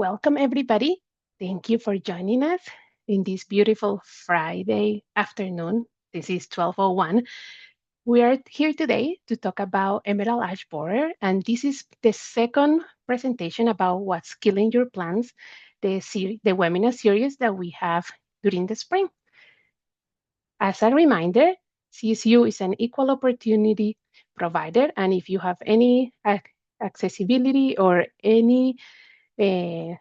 Welcome, everybody. Thank you for joining us in this beautiful Friday afternoon. This is 12:01. We are here today to talk about Emerald Ash Borer, and this is the second presentation about what's killing your plants, the webinar series that we have during the spring. As a reminder, CSU is an equal opportunity provider, and if you have any accessibility or any uh,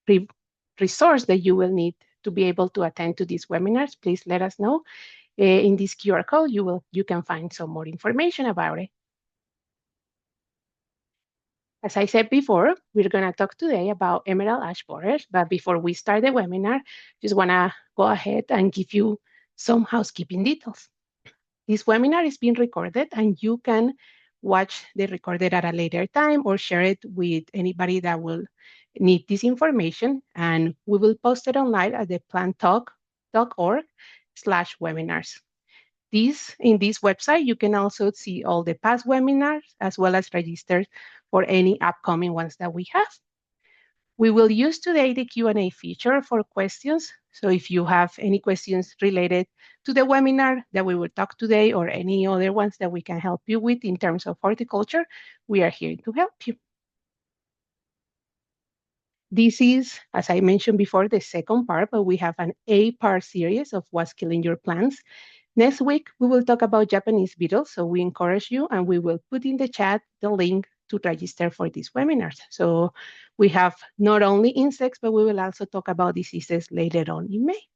re- resource that you will need to be able to attend to these webinars, please let us know. In this QR code, you can find some more information about it. As I said before, we're going to talk today about emerald ash borers, but before we start the webinar, just want to go ahead and give you some housekeeping details. This webinar is being recorded and you can watch the recorded at a later time or share it with anybody that will need this information. And we will post it online at the plantalk.org/webinars. In this website, you can also see all the past webinars as well as register for any upcoming ones that we have. We will use today the Q&A feature for questions. So if you have any questions related to the webinar that we will talk today or any other ones that we can help you with in terms of horticulture, we are here to help you. This is, as I mentioned before, the second part, but we have an 8-part series of what's killing your plants. Next week, we will talk about Japanese beetles, so we encourage you and we will put in the chat the link to register for these webinars. So we have not only insects, but we will also talk about diseases later on in May.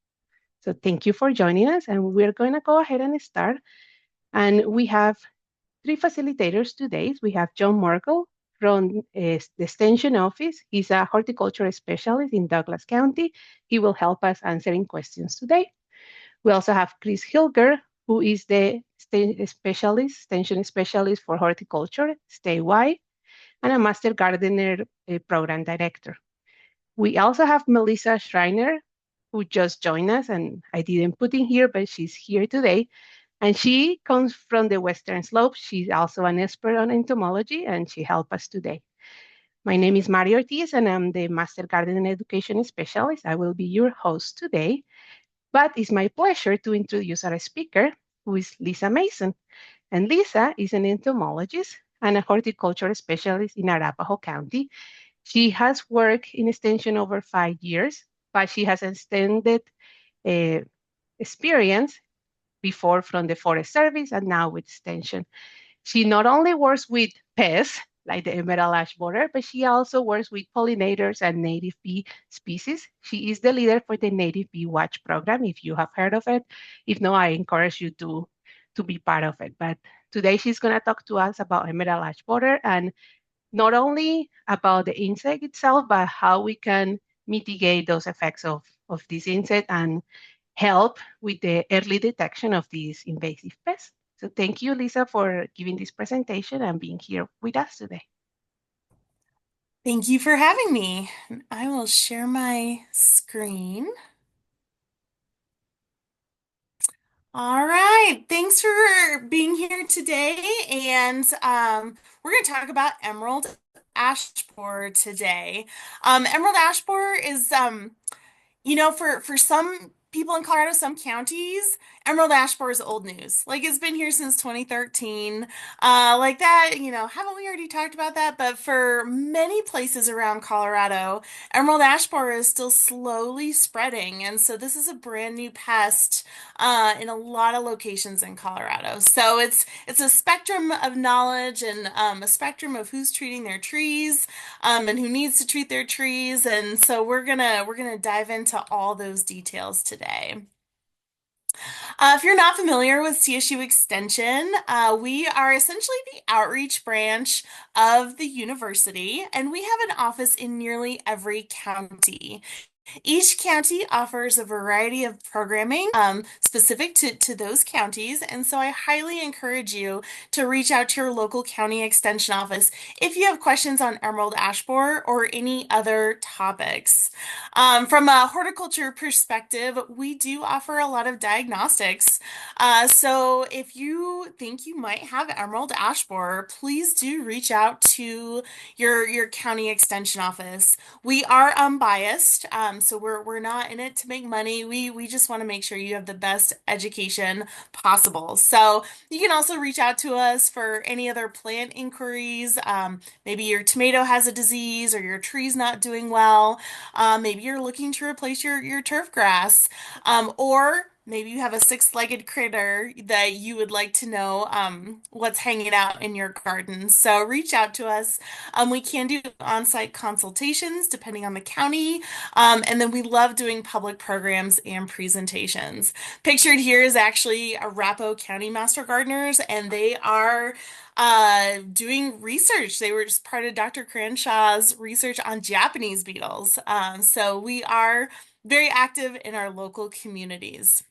So thank you for joining us, and we're going to go ahead and start. And we have 3 facilitators today. We have John Merkel from the Extension Office. He's a horticulture specialist in Douglas County. He will help us answering questions today. We also have Chris Hilger, who is the extension specialist for horticulture statewide, and a Master Gardener program director. We also have Melissa Schreiner, who just joined us, and I didn't put in here, but she's here today. And she comes from the Western Slope. She's also an expert on entomology, and she helped us today. My name is Mario Ortiz, and I'm the Master Garden Education Specialist. I will be your host today. But it's my pleasure to introduce our speaker, who is Lisa Mason. And Lisa is an entomologist and a horticulture specialist in Arapahoe County. She has worked in extension over 5 years, but she has extended uh, experience before from the Forest Service and now with extension. She not only works with pests like the emerald ash borer, but she also works with pollinators and native bee species. She is the leader for the Native Bee Watch program, if you have heard of it. If not, I encourage you to be part of it. But today she's going to talk to us about emerald ash borer and not only about the insect itself, but how we can mitigate those effects of this insect and help with the early detection of these invasive pests. So thank you, Lisa, for giving this presentation and being here with us today. Thank you for having me. I will share my screen. All right. Thanks for being here today. And we're going to talk about emerald ash borer today. Emerald ash borer is for some people in Colorado, some counties, emerald ash borer is old news. Like it's been here since 2013. Like that, haven't we already talked about that? But for many places around Colorado, emerald ash borer is still slowly spreading. And so this is a brand new pest in a lot of locations in Colorado. So it's a spectrum of knowledge and a spectrum of who's treating their trees and who needs to treat their trees. And so we're gonna dive into all those details today. If you're not familiar with CSU Extension, we are essentially the outreach branch of the university, and we have an office in nearly every county. Each county offers a variety of programming specific to those counties, and so I highly encourage you to reach out to your local county extension office if you have questions on emerald ash borer or any other topics. From a horticulture perspective, we do offer a lot of diagnostics. So if you think you might have emerald ash borer, please do reach out to your county extension office. We are unbiased, so we're not in it to make money. We just want to make sure you have the best education possible. So you can also reach out to us for any other plant inquiries. Maybe your tomato has a disease or your tree's not doing well. Maybe you're looking to replace your turf grass, or maybe you have a six-legged critter that you would like to know what's hanging out in your garden. So reach out to us. We can do on-site consultations depending on the county. And then we love doing public programs and presentations. Pictured here is actually Arapahoe County Master Gardeners, and they are doing research. They were just part of Dr. Cranshaw's research on Japanese beetles. So we are very active in our local communities.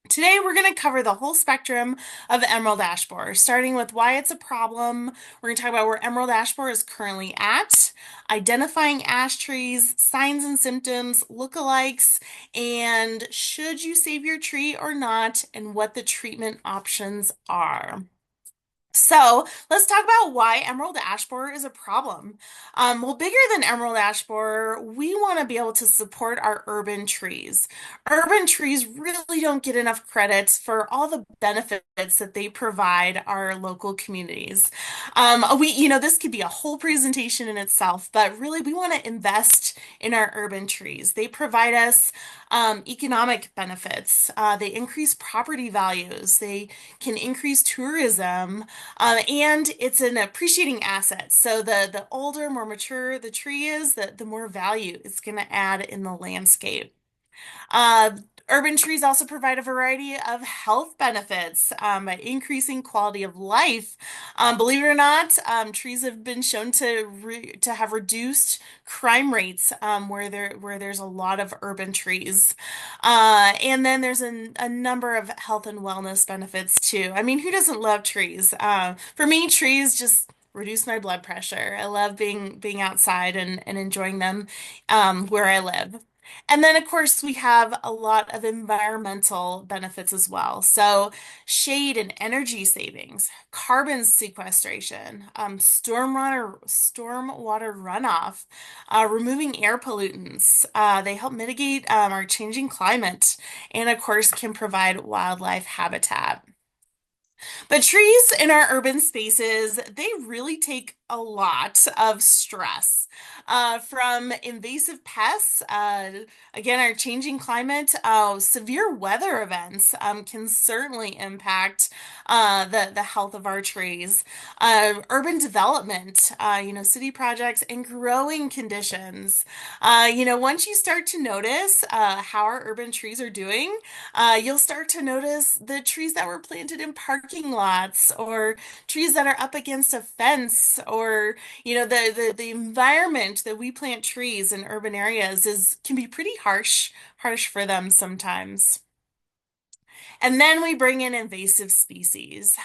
Today, we're going to cover the whole spectrum of emerald ash borer, starting with why it's a problem. We're going to talk about where emerald ash borer is currently at, identifying ash trees, signs and symptoms, lookalikes, and should you save your tree or not, and what the treatment options are. So let's talk about why emerald ash borer is a problem. Well, bigger than emerald ash borer, we want to be able to support our urban trees. Urban trees really don't get enough credit for all the benefits that they provide our local communities. This could be a whole presentation in itself, but really we want to invest in our urban trees. They provide us economic benefits. They increase property values. They can increase tourism. And it's an appreciating asset. So the older, more mature the tree is, the more value it's going to add in the landscape. Uh, Urban trees also provide a variety of health benefits by increasing quality of life. Believe it or not, trees have been shown to have reduced crime rates where there's a lot of urban trees. And then there's a number of health and wellness benefits too. I mean, who doesn't love trees? For me, trees just reduce my blood pressure. I love being outside and enjoying them where I live. And then, of course, we have a lot of environmental benefits as well. So, shade and energy savings, carbon sequestration, stormwater runoff, removing air pollutants. They help mitigate our changing climate, and of course, can provide wildlife habitat. But trees in our urban spaces, they really take a lot of stress from invasive pests. Again, our changing climate, severe weather events can certainly impact the health of our trees. Urban development, city projects and growing conditions. Once you start to notice how our urban trees are doing, you'll start to notice the trees that were planted in parking lots or trees that are up against a fence or, the environment that we plant trees in urban areas is can be pretty harsh for them sometimes. And then we bring in invasive species.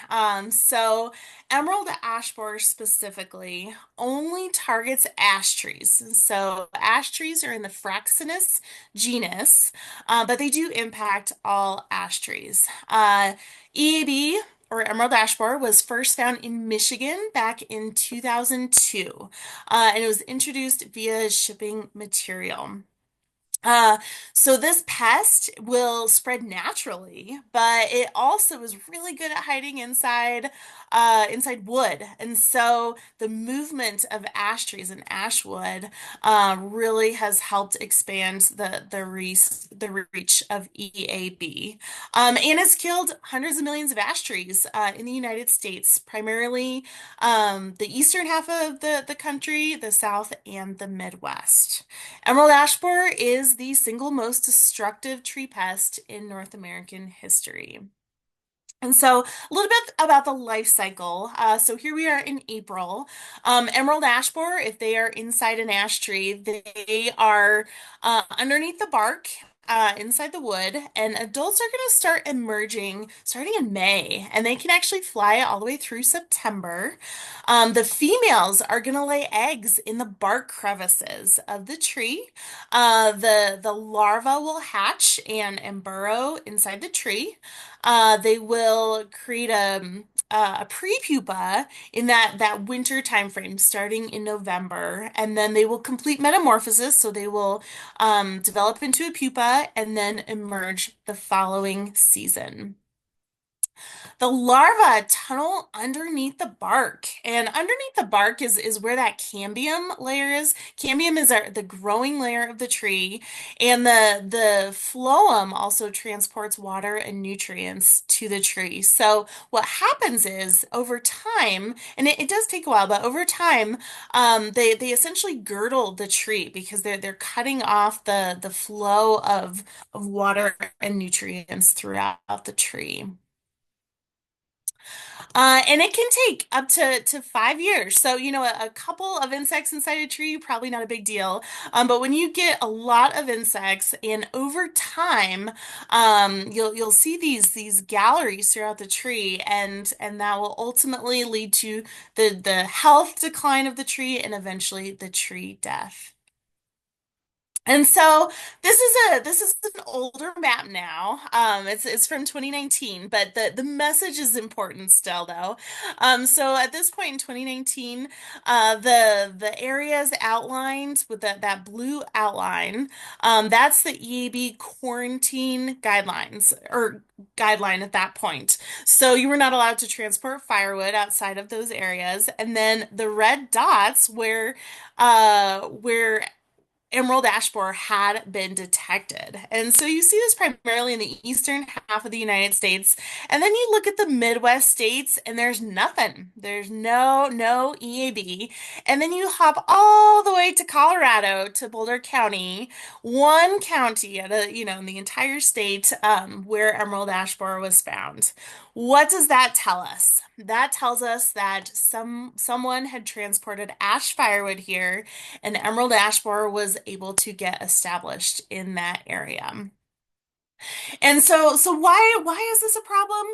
So emerald ash borer specifically only targets ash trees. So ash trees are in the Fraxinus genus, but they do impact all ash trees. EAB or emerald ash borer was first found in Michigan back in 2002, and it was introduced via shipping material. Uh, so this pest will spread naturally, but it also is really good at hiding inside wood. And so the movement of ash trees and ash wood really has helped expand the reach of EAB. And it's killed hundreds of millions of ash trees in the United States, primarily the eastern half of the country, the South, and the Midwest. Emerald ash borer is the single most destructive tree pest in North American history. And so, a little bit about the life cycle. So here we are in April. Emerald ash borer, if they are inside an ash tree, they are underneath the bark, inside the wood, and adults are going to start emerging starting in May, and they can actually fly all the way through September. The females are going to lay eggs in the bark crevices of the tree. The larva will hatch and burrow inside the tree. They will create a prepupa in that winter time frame, starting in November, and then they will complete metamorphosis. So they will develop into a pupa and then emerge the following season. The larvae tunnel underneath the bark, and underneath the bark is where that cambium layer is. Cambium is the growing layer of the tree, and the phloem also transports water and nutrients to the tree. So what happens is over time, and it does take a while, but over time, they essentially girdle the tree because they're cutting off the flow of water and nutrients throughout the tree. And it can take up to 5 years. So, a couple of insects inside a tree, probably not a big deal. But when you get a lot of insects, and over time, you'll see these galleries throughout the tree, and that will ultimately lead to the health decline of the tree and eventually the tree death. And so this is an older map now. It's from 2019, but the message is important still though. So at this point in 2019, the areas outlined with that blue outline, that's the EAB quarantine guidelines or guideline at that point. So you were not allowed to transport firewood outside of those areas, and then the red dots where emerald ash borer had been detected. And so you see this primarily in the eastern half of the United States. And then you look at the Midwest states and there's nothing. There's no EAB. And then you hop all the way to Colorado to Boulder County, one county in the entire state where emerald ash borer was found. What does that tell us? That tells us that someone had transported ash firewood here, and emerald ash borer was able to get established in that area. And so why is this a problem?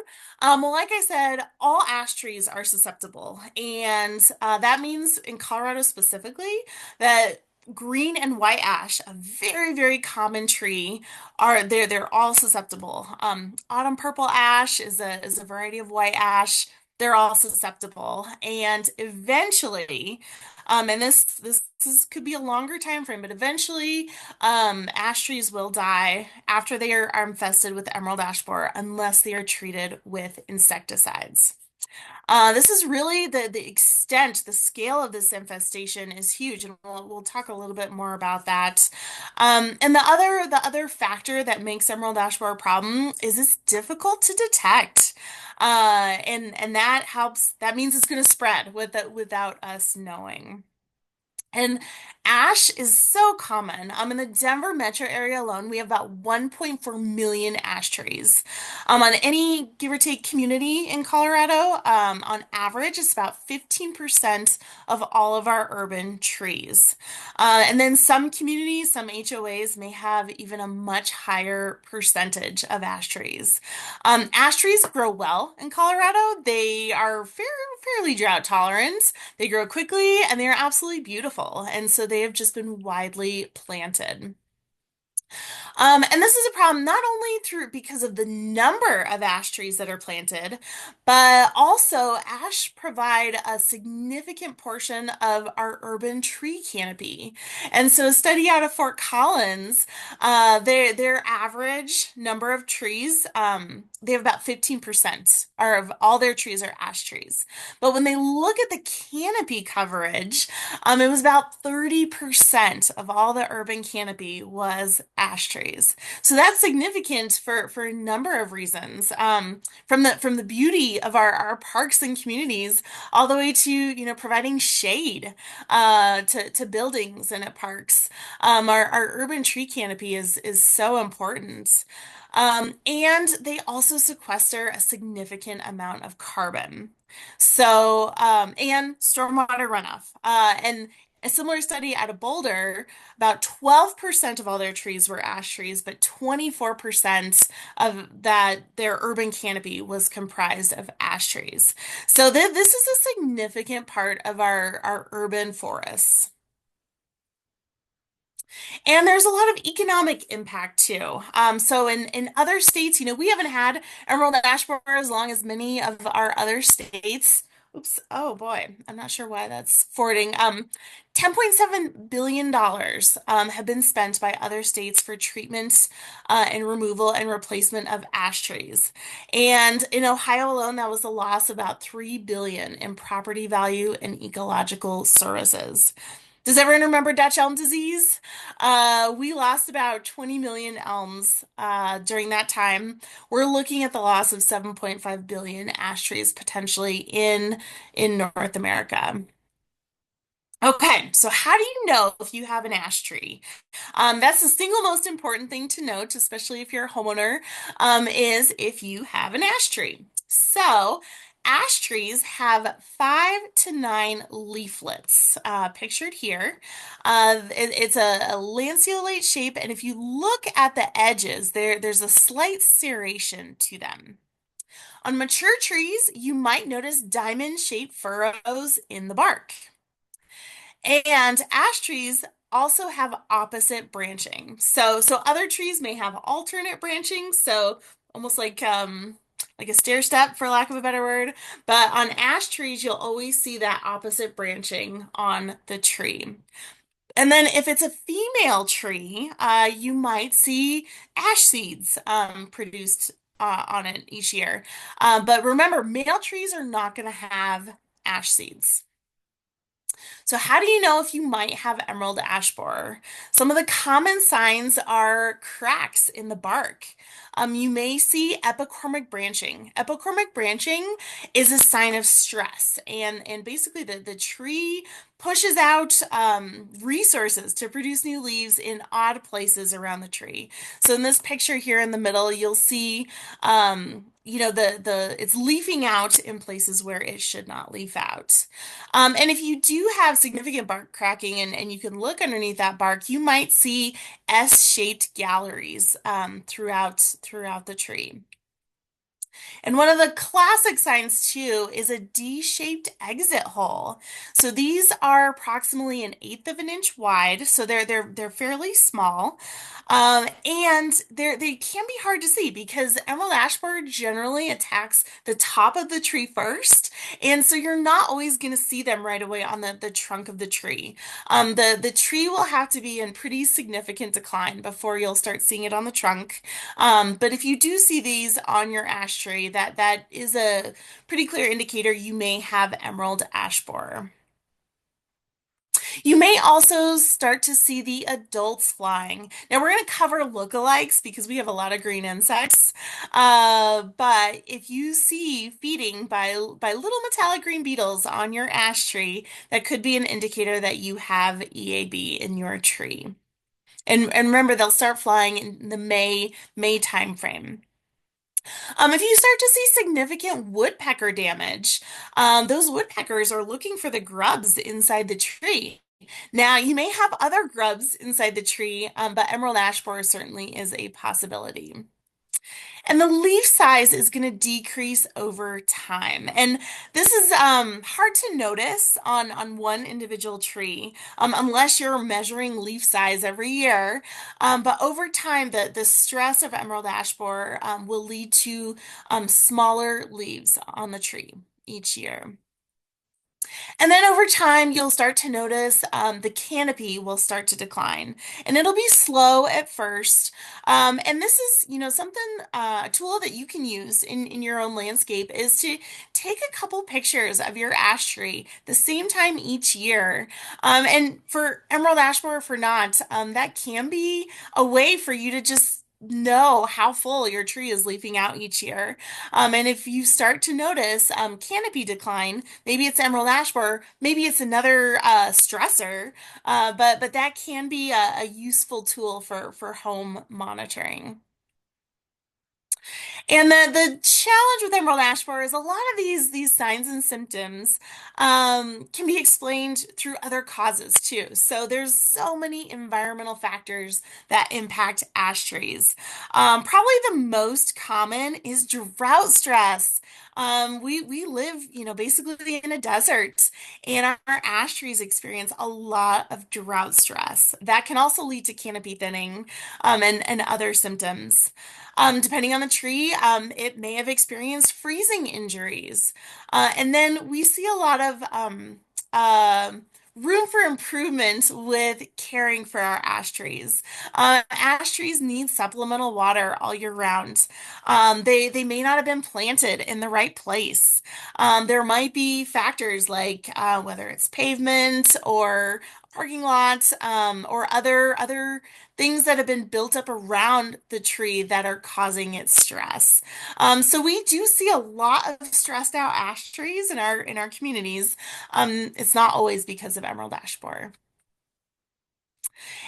Well, like I said, all ash trees are susceptible, and that means in Colorado specifically that green and white ash, a very common tree, they're all susceptible. Autumn purple ash is a variety of white ash. They're all susceptible, and eventually, and could be a longer time frame, but eventually ash trees will die after are infested with emerald ash borer unless they are treated with insecticides. This is really the extent, the scale of this infestation is huge, and we'll talk a little bit more about that. And the other factor that makes emerald ash borer a problem is it's difficult to detect. And that helps, that means it's going to spread without us knowing. And ash is so common. In the Denver metro area alone, we have about 1.4 million ash trees. On any give or take community in Colorado, on average, it's about 15% of all of our urban trees. And then some communities, some HOAs may have even a much higher percentage of ash trees. Ash trees grow well in Colorado. They are fairly drought tolerant. They grow quickly and they are absolutely beautiful. And so they have just been widely planted. And this is a problem not only through because of the number of ash trees that are planted, but also ash provide a significant portion of our urban tree canopy. And so a study out of Fort Collins, their average number of trees, they have about 15% of all their trees are ash trees. But when they look at the canopy coverage, it was about 30% of all the urban canopy was ash trees. So that's significant for a number of reasons. From the beauty of our parks and communities, all the way to providing shade to buildings and at parks. Our urban tree canopy is so important. And they also sequester a significant amount of carbon. So, and stormwater runoff. And a similar study out of Boulder, about 12% of all their trees were ash trees, but 24% of that their urban canopy was comprised of ash trees. So this is a significant part of our urban forests. And there's a lot of economic impact too. So in other states, we haven't had emerald ash borer as long as many of our other states. Oops. Oh boy. I'm not sure why that's forwarding. $10.7 billion have been spent by other states for treatment and removal and replacement of ash trees. And in Ohio alone, that was a loss of about 3 billion in property value and ecological services. Does everyone remember Dutch elm disease? We lost about 20 million elms during that time. We're looking at the loss of 7.5 billion ash trees potentially in North America. Okay, so how do you know if you have an ash tree? That's the single most important thing to note, especially if you're a homeowner, is if you have an ash tree. So, ash trees have 5 to 9 leaflets, pictured here. It's a lanceolate shape, and if you look at the edges, there's a slight serration to them. On mature trees, you might notice diamond-shaped furrows in the bark. And ash trees also have opposite branching. So other trees may have alternate branching, so almost like a stair step for lack of a better word. But on ash trees, you'll always see that opposite branching on the tree. And then if it's a female tree, you might see ash seeds produced on it each year. But remember, male trees are not going to have ash seeds. So, how do you know if you might have emerald ash borer? Some of the common signs are cracks in the bark. You may see epicormic branching. Epicormic branching is a sign of stress, and basically the tree pushes out resources to produce new leaves in odd places around the tree. So in this picture here in the middle, you'll see the it's leafing out in places where it should not leaf out. And if you do have significant bark cracking and you can look underneath that bark, you might see S-shaped galleries throughout the tree. And one of the classic signs too is a D-shaped exit hole. So these are approximately an eighth of an inch wide, so they're fairly small, and they can be hard to see because emerald ash borer generally attacks the top of the tree first, and so you're not always going to see them right away on the trunk of the tree. The tree will have to be in pretty significant decline before you'll start seeing it on the trunk. But if you do see these on your ash tree, that is a pretty clear indicator you may have emerald ash borer. You may also start to see the adults flying. Now we're going to cover lookalikes because we have a lot of green insects. But if you see feeding by little metallic green beetles on your ash tree, that could be an indicator that you have EAB in your tree. And remember, they'll start flying in the May time frame. If you start to see significant woodpecker damage, those woodpeckers are looking for the grubs inside the tree. Now, you may have other grubs inside the tree, but emerald ash borer certainly is a possibility. And the leaf size is going to decrease over time. And this is hard to notice on one individual tree unless you're measuring leaf size every year. But over time, the stress of emerald ash borer will lead to smaller leaves on the tree each year. And then over time, you'll start to notice the canopy will start to decline, and it'll be slow at first. And this is, something, a tool that you can use in your own landscape is to take a couple pictures of your ash tree the same time each year. And for emerald ash borer, for not, that can be a way for you to just know how full your tree is leafing out each year. And if you start to notice canopy decline, maybe it's emerald ash borer, maybe it's another stressor, but that can be a useful tool for home monitoring. And the challenge with emerald ash borer is a lot of these signs and symptoms can be explained through other causes too. So there's so many environmental factors that impact ash trees. Probably the most common is drought stress. We live, basically in a desert, and our ash trees experience a lot of drought stress. That can also lead to canopy thinning, and other symptoms. Depending on the tree, it may have experienced freezing injuries. And then we see a lot of uh, room for improvement with caring for our ash trees. Ash trees need supplemental water all year round. They may not have been planted in the right place. There might be factors like whether it's pavement or parking lots, or other things that have been built up around the tree that are causing its stress. So we do see a lot of stressed out ash trees in our communities. It's not always because of emerald ash borer.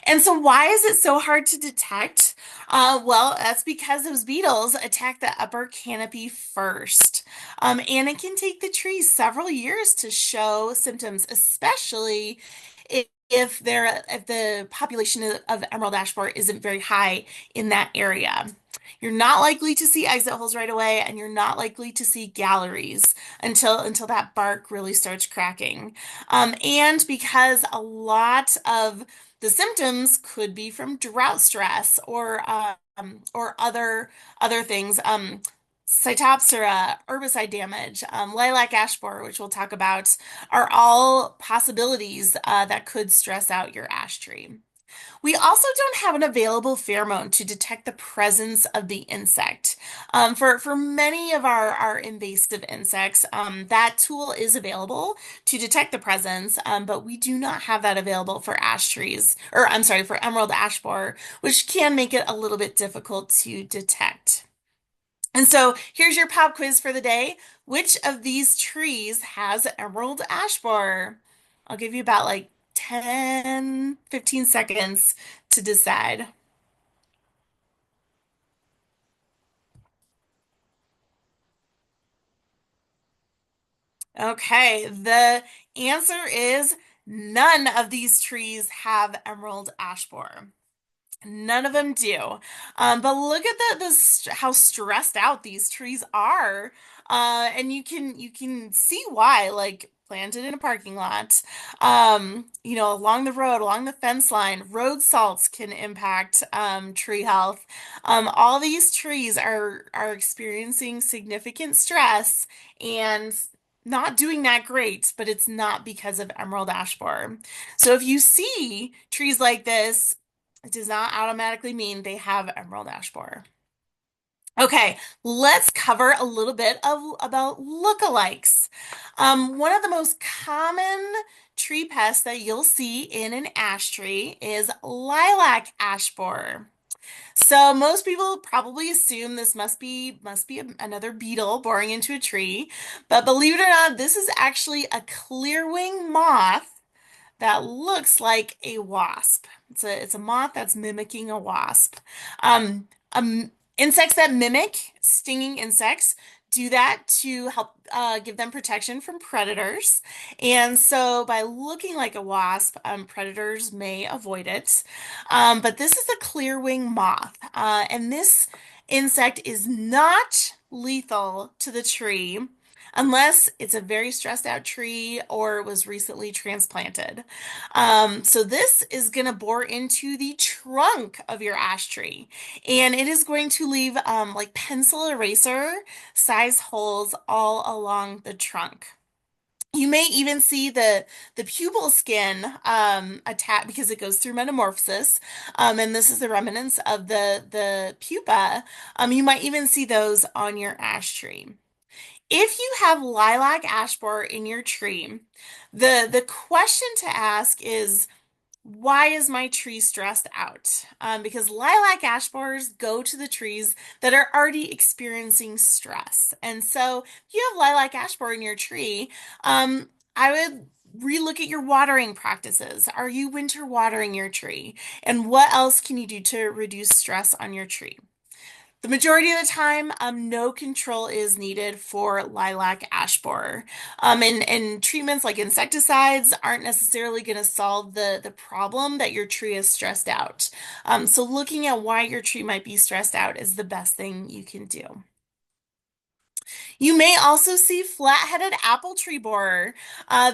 And so, why is it so hard to detect? Well, that's because those beetles attack the upper canopy first. And it can take the tree several years to show symptoms, especially if the population of emerald ash borer isn't very high in that area. You're not likely to see exit holes right away, and you're not likely to see galleries until that bark really starts cracking. And because a lot of the symptoms could be from drought stress or other things. Cytopsora, herbicide damage, lilac ash borer, which we'll talk about, are all possibilities that could stress out your ash tree. We also don't have an available pheromone to detect the presence of the insect. For many of our invasive insects, that tool is available to detect the presence, but we do not have that available for ash trees, or I'm sorry, for emerald ash borer, which can make it a little bit difficult to detect. And so here's your pop quiz for the day. Which of these trees has emerald ash borer? I'll give you about like 10, 15 seconds to decide. Okay, the answer is none of these trees have emerald ash borer. None of them do. But look at how stressed out these trees are. And you can see why, like planted in a parking lot, along the road, along the fence line, road salts can impact tree health. All these trees are experiencing significant stress and not doing that great, but it's not because of emerald ash borer. So if you see trees like this, it does not automatically mean they have emerald ash borer. Okay, let's cover a little bit about lookalikes. One of the most common tree pests that you'll see in an ash tree is lilac ash borer. So most people probably assume this must be another beetle boring into a tree, but believe it or not, this is actually a clearwing moth that looks like a wasp. It's a moth that's mimicking a wasp. Insects that mimic stinging insects do that to help give them protection from predators. And so by looking like a wasp, predators may avoid it. But this is a clearwing moth, and this insect is not lethal to the tree unless it's a very stressed out tree or was recently transplanted. So this is going to bore into the trunk of your ash tree, and it is going to leave like pencil eraser size holes all along the trunk. You may even see the pupal skin attach because it goes through metamorphosis, and this is the remnants of the pupa. You might even see those on your ash tree. If you have lilac ash borer in your tree, the question to ask is, why is my tree stressed out? Because lilac ash borers go to the trees that are already experiencing stress. And so if you have lilac ash borer in your tree, I would relook at your watering practices. Are you winter watering your tree? And what else can you do to reduce stress on your tree? The majority of the time, no control is needed for lilac ash borer. And treatments like insecticides aren't necessarily going to solve the problem that your tree is stressed out. So looking at why your tree might be stressed out is the best thing you can do. You may also see flat-headed apple tree borer.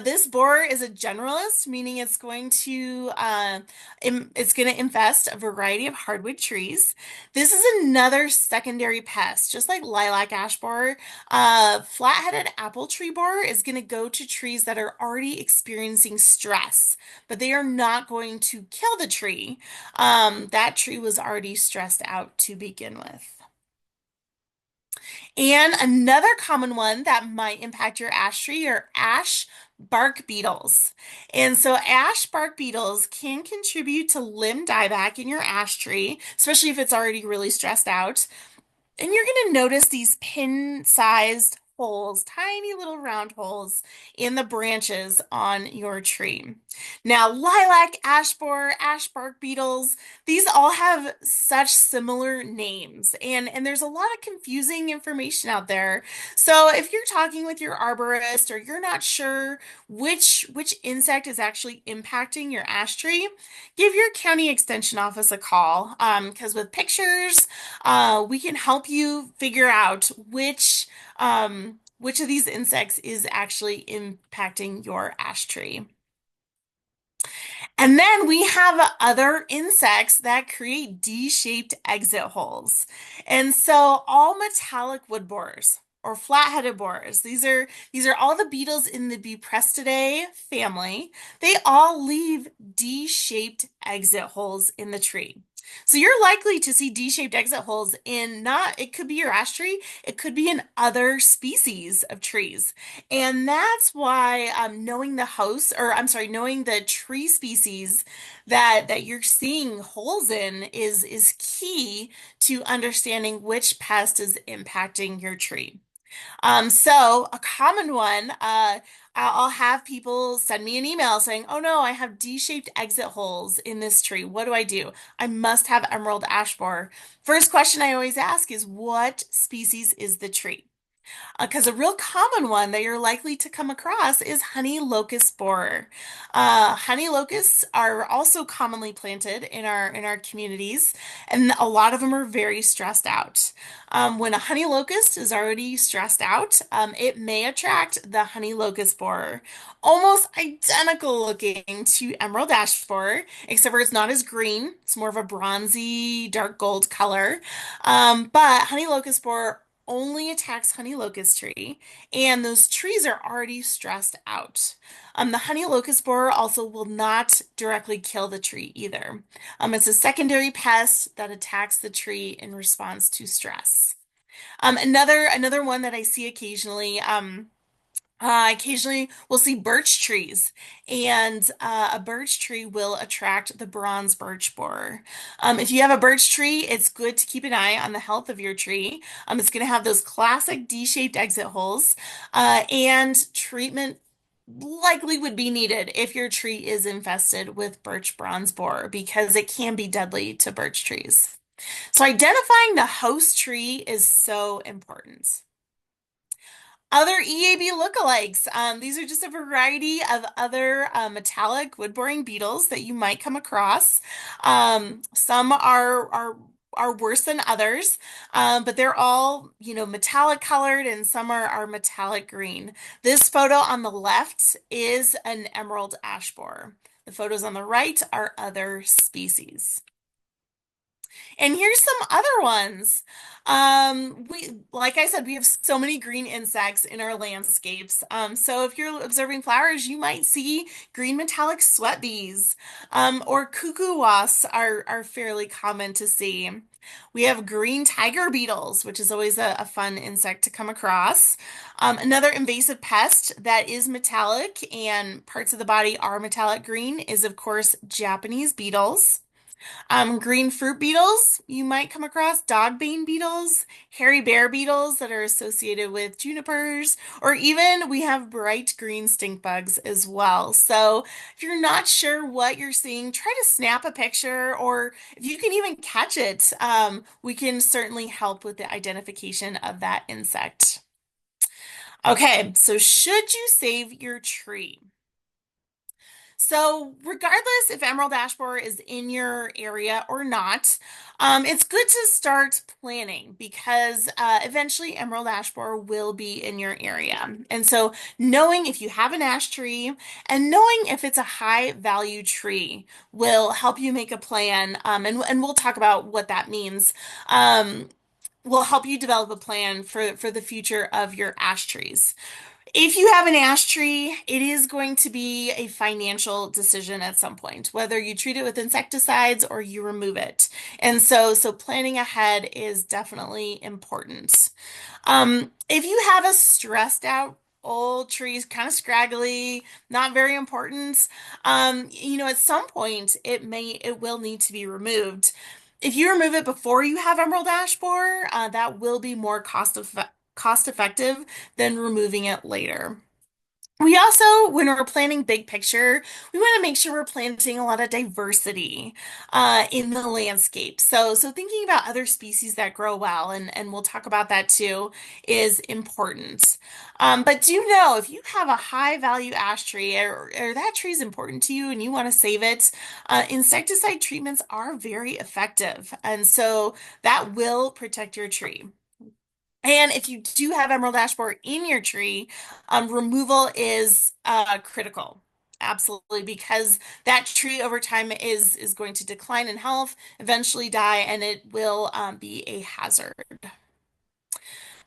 This borer is a generalist, meaning it's going to infest a variety of hardwood trees. This is another secondary pest, just like lilac ash borer. Flat-headed apple tree borer is going to go to trees that are already experiencing stress, but they are not going to kill the tree. That tree was already stressed out to begin with. And another common one that might impact your ash tree are ash bark beetles. And so ash bark beetles can contribute to limb dieback in your ash tree, especially if it's already really stressed out. And you're going to notice these pin-sized holes, tiny little round holes in the branches on your tree. Now, lilac, ash borer, ash bark beetles, these all have such similar names, and there's a lot of confusing information out there. So if you're talking with your arborist or you're not sure which insect is actually impacting your ash tree, give your county extension office a call. Because with pictures, we can help you figure out which of these insects is actually impacting your ash tree. And then we have other insects that create D-shaped exit holes. And so all metallic wood borers or flat-headed borers, these are all the beetles in the Buprestidae family. They all leave D-shaped exit holes in the tree. So you're likely to see D-shaped exit holes in not, it could be your ash tree, it could be in other species of trees. And that's why knowing the host, or I'm sorry, knowing the tree species that you're seeing holes in is key to understanding which pest is impacting your tree. So a common one, I'll have people send me an email saying, "Oh no, I have D-shaped exit holes in this tree. What do I do? I must have emerald ash borer." First question I always ask is, what species is the tree? Because a real common one that you're likely to come across is honey locust borer. Honey locusts are also commonly planted in our communities, and a lot of them are very stressed out. When a honey locust is already stressed out, it may attract the honey locust borer. Almost identical looking to emerald ash borer, except for it's not as green. It's more of a bronzy, dark gold color. But honey locust borer only attacks honey locust tree, and those trees are already stressed out. The honey locust borer also will not directly kill the tree either. It's a secondary pest that attacks the tree in response to stress. Another one that I see occasionally. Occasionally, we'll see birch trees, and a birch tree will attract the bronze birch borer. If you have a birch tree, it's good to keep an eye on the health of your tree. It's going to have those classic D-shaped exit holes, and treatment likely would be needed if your tree is infested with birch bronze borer because it can be deadly to birch trees. So identifying the host tree is so important. Other EAB lookalikes. These are just a variety of other metallic wood-boring beetles that you might come across. Some are worse than others, but they're all, metallic colored, and some are metallic green. This photo on the left is an emerald ash borer. The photos on the right are other species. And here's some other ones. Like I said, we have so many green insects in our landscapes. So if you're observing flowers, you might see green metallic sweat bees, or cuckoo wasps are fairly common to see. We have green tiger beetles, which is always a fun insect to come across. Another invasive pest that is metallic and parts of the body are metallic green is, of course, Japanese beetles. Green fruit beetles, you might come across dogbane beetles, hairy bear beetles that are associated with junipers, or even we have bright green stink bugs as well. So if you're not sure what you're seeing, try to snap a picture, or if you can even catch it, we can certainly help with the identification of that insect. Okay, so should you save your tree? So, regardless if emerald ash borer is in your area or not, it's good to start planning because eventually emerald ash borer will be in your area. And so, knowing if you have an ash tree and knowing if it's a high value tree will help you make a plan. And we'll talk about what that means. Will help you develop a plan for the future of your ash trees. If you have an ash tree, it is going to be a financial decision at some point, whether you treat it with insecticides or you remove it. And so planning ahead is definitely important. If you have a stressed out old tree, kind of scraggly, not very important, at some point it will need to be removed. If you remove it before you have emerald ash borer, that will be more cost effective than removing it later. We also, when we're planning big picture, we want to make sure we're planting a lot of diversity in the landscape. So thinking about other species that grow well, and we'll talk about that too, is important. But do know if you have a high value ash tree or that tree is important to you and you want to save it, insecticide treatments are very effective. And so that will protect your tree. And if you do have emerald ash borer in your tree, removal is critical. Absolutely, because that tree over time is going to decline in health, eventually die, and it will be a hazard.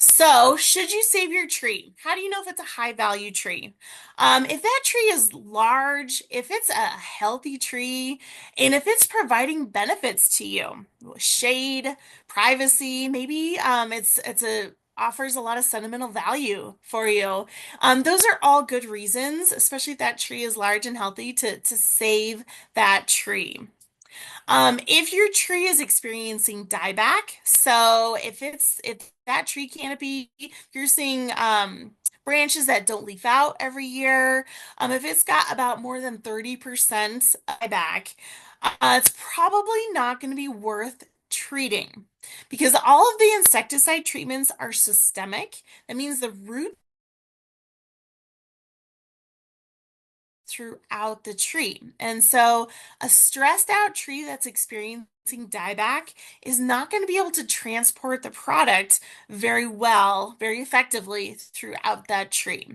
So, should you save your tree? How do you know if it's a high value tree? If that tree is large, if it's a healthy tree, and if it's providing benefits to you, shade, privacy, maybe it's a offers a lot of sentimental value for you. Those are all good reasons, especially if that tree is large and healthy, to save that tree. If your tree is experiencing dieback, so if that tree canopy, you're seeing branches that don't leaf out every year, if it's got about more than 30% dieback, it's probably not going to be worth treating because all of the insecticide treatments are systemic. That means the root throughout the tree. And so a stressed out tree that's experiencing dieback is not going to be able to transport the product very well, very effectively throughout that tree.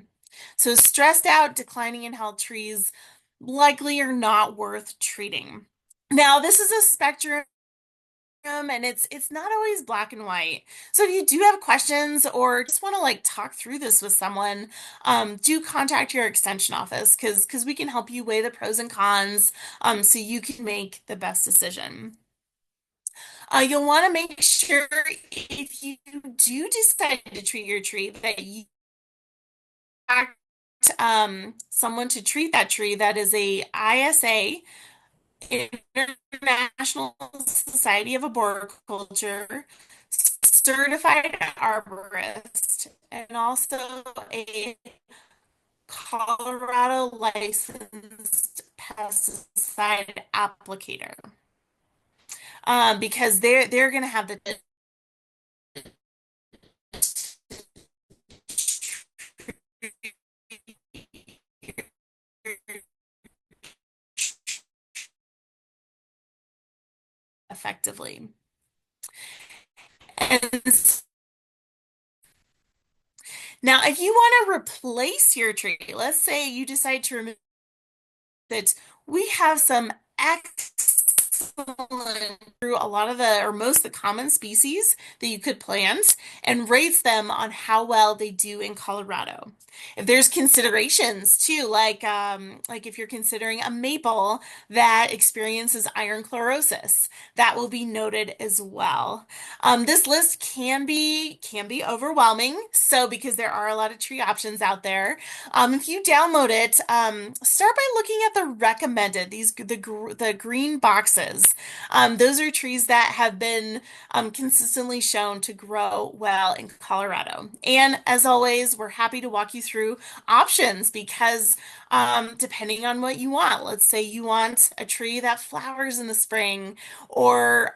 So stressed out, declining in health trees likely are not worth treating. Now, this is a spectrum and it's not always black and white. So if you do have questions or just want to like talk through this with someone, do contact your extension office because we can help you weigh the pros and cons so you can make the best decision. You'll want to make sure if you do decide to treat your tree that you contact someone to treat that tree that is a ISA International Society of Arboriculture, certified arborist, and also a Colorado licensed pesticide applicator. Because they're going to have the effectively. And now, if you want to replace your tree, let's say you decide to remove that, we have some excellent through a lot of the or most of the common species that you could plant and rates them on how well they do in Colorado. If there's considerations too, like if you're considering a maple that experiences iron chlorosis, that will be noted as well. This list can be overwhelming, so because there are a lot of tree options out there, if you download it, start by looking at the recommended the green boxes inches. Those are trees that have been consistently shown to grow well in Colorado. And as always, we're happy to walk you through options because depending on what you want, let's say you want a tree that flowers in the spring or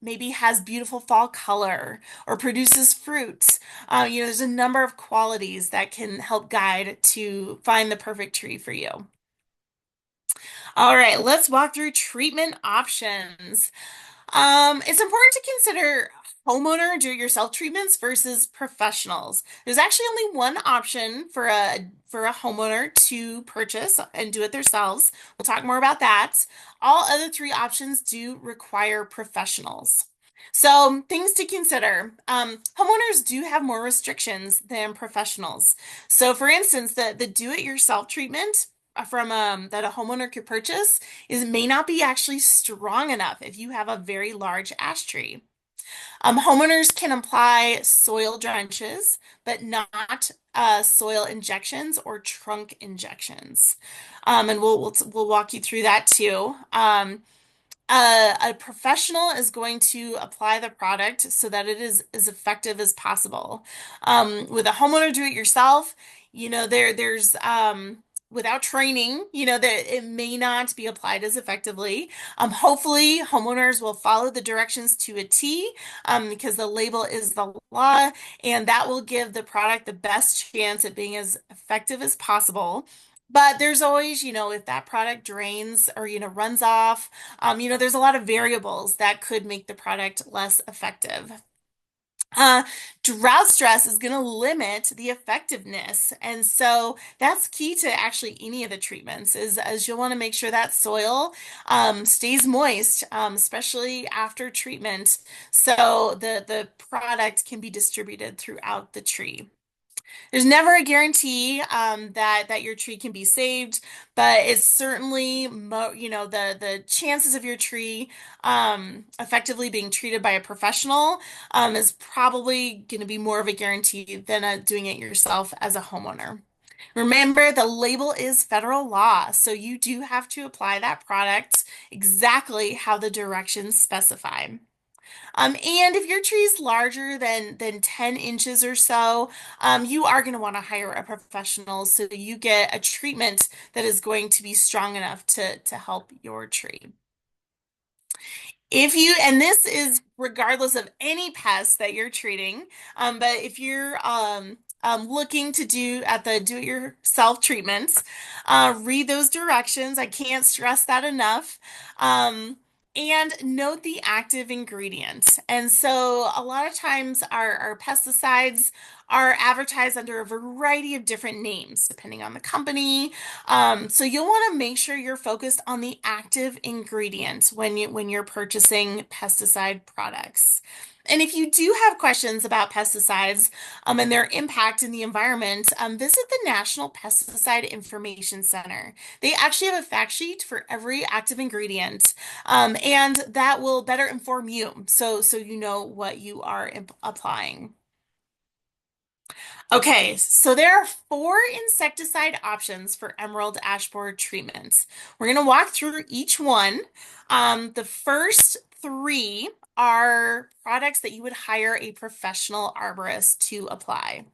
maybe has beautiful fall color or produces fruit. There's a number of qualities that can help guide to find the perfect tree for you. All right, let's walk through treatment options. It's important to consider homeowner do-it-yourself treatments versus professionals. There's actually only one option for a homeowner to purchase and do it themselves. We'll talk more about that. All other three options do require professionals. So, things to consider. Homeowners do have more restrictions than professionals. So, for instance, the do-it-yourself treatment from that a homeowner could purchase is may not be actually strong enough if you have a very large ash tree. Homeowners can apply soil drenches, but not soil injections or trunk injections. And we'll walk you through that too. A professional is going to apply the product so that it is as effective as possible. With a homeowner do it yourself, there's without training, that it may not be applied as effectively. Hopefully, homeowners will follow the directions to a T, because the label is the law, and that will give the product the best chance at being as effective as possible. But there's always, if that product drains or, runs off, there's a lot of variables that could make the product less effective. Uh, Drought stress is going to limit the effectiveness. And so that's key to actually any of the treatments is as you'll want to make sure that soil stays moist, especially after treatment, so the product can be distributed throughout the tree. There's never a guarantee that your tree can be saved, but it's certainly the chances of your tree effectively being treated by a professional is probably going to be more of a guarantee than doing it yourself as a homeowner. Remember, the label is federal law, so you do have to apply that product exactly how the directions specify. And if your tree is larger than 10 inches or so, you are going to want to hire a professional so you get a treatment that is going to be strong enough to help your tree. And this is regardless of any pest that you're treating, but if you're looking to do at the do-it-yourself treatments, read those directions. I can't stress that enough. And note the active ingredient. And so a lot of times our pesticides are advertised under a variety of different names, depending on the company. So you'll want to make sure you're focused on the active ingredient when you're purchasing pesticide products. And if you do have questions about pesticides and their impact in the environment, visit the National Pesticide Information Center. They actually have a fact sheet for every active ingredient, and that will better inform you so you know what you are applying. Okay, so there are four insecticide options for emerald ash borer treatments. We're going to walk through each one. The first three are products that you would hire a professional arborist to apply.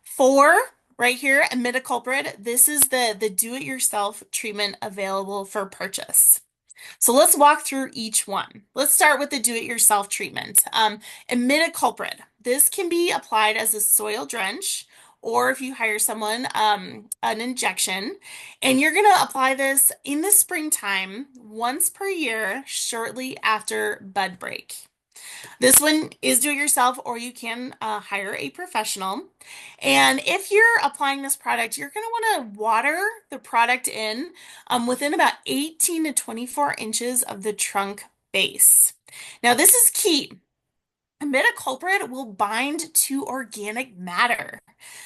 Four, right here, imidacloprid. This is the do-it-yourself treatment available for purchase. So let's walk through each one. Let's start with the do-it-yourself treatment. Imidacloprid. This can be applied as a soil drench, or if you hire someone, an injection. And you're going to apply this in the springtime once per year, shortly after bud break. This one is do it yourself, or you can hire a professional. And if you're applying this product, you're going to want to water the product in within about 18 to 24 inches of the trunk base. Now, this is key. Imidacloprid will bind to organic matter.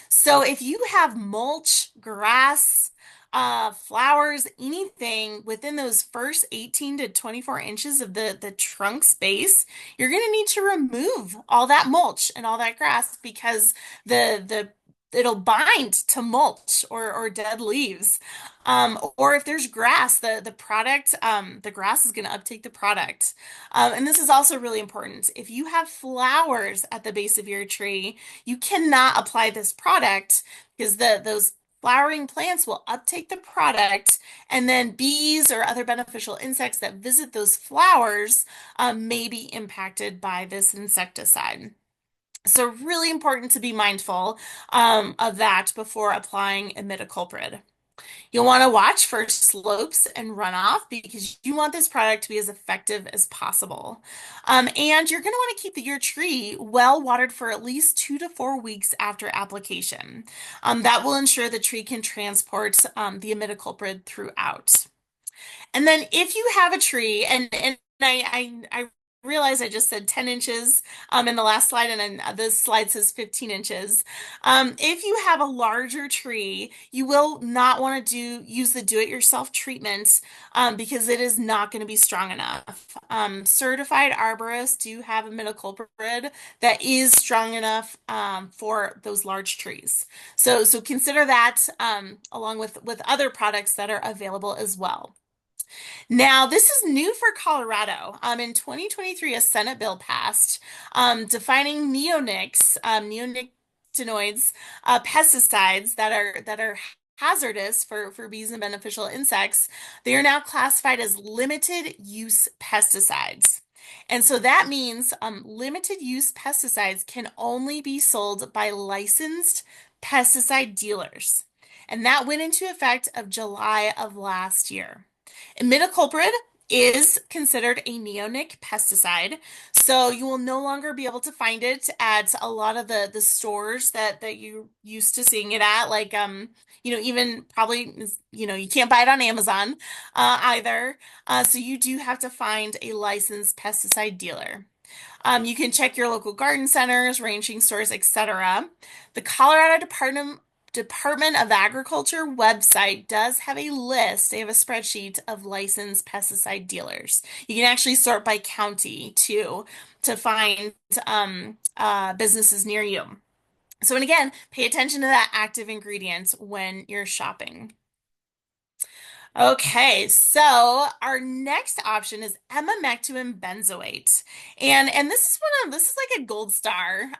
So if you have mulch, grass, flowers, anything within those first 18 to 24 inches of the trunk space, you're going to need to remove all that mulch and all that grass because the it'll bind to mulch or dead leaves. Or if there's grass, the grass is going to uptake the product. And this is also really important. If you have flowers at the base of your tree, you cannot apply this product because those flowering plants will uptake the product, and then bees or other beneficial insects that visit those flowers may be impacted by this insecticide. So really important to be mindful of that before applying imidacloprid. You'll want to watch for slopes and runoff because you want this product to be as effective as possible. And you're going to want to keep your tree well watered for at least 2 to 4 weeks after application. That will ensure the tree can transport the imidacloprid throughout. And then if you have a tree, and I realize I just said 10 inches in the last slide, and then this slide says 15 inches. If you have a larger tree, you will not want to use the do-it-yourself treatment because it is not going to be strong enough. Certified arborists do have a imidacloprid that is strong enough for those large trees. So consider that along with other products that are available as well. Now, this is new for Colorado. In 2023, a Senate bill passed defining neonicotinoids, pesticides that are hazardous for bees and beneficial insects. They are now classified as limited use pesticides. And so that means limited use pesticides can only be sold by licensed pesticide dealers. And that went into effect of July of last year. Imidacloprid is considered a neonic pesticide, so you will no longer be able to find it at a lot of the stores that you used to seeing it at, like even probably you can't buy it on Amazon either. So you do have to find a licensed pesticide dealer. You can check your local garden centers, ranging stores, etc. The Colorado Department of Agriculture website does have a list. They have a spreadsheet of licensed pesticide dealers. You can actually sort by county too to find businesses near you. So, and again, pay attention to that active ingredient when you're shopping. Okay, so our next option is emamectin benzoate. And this is like a gold star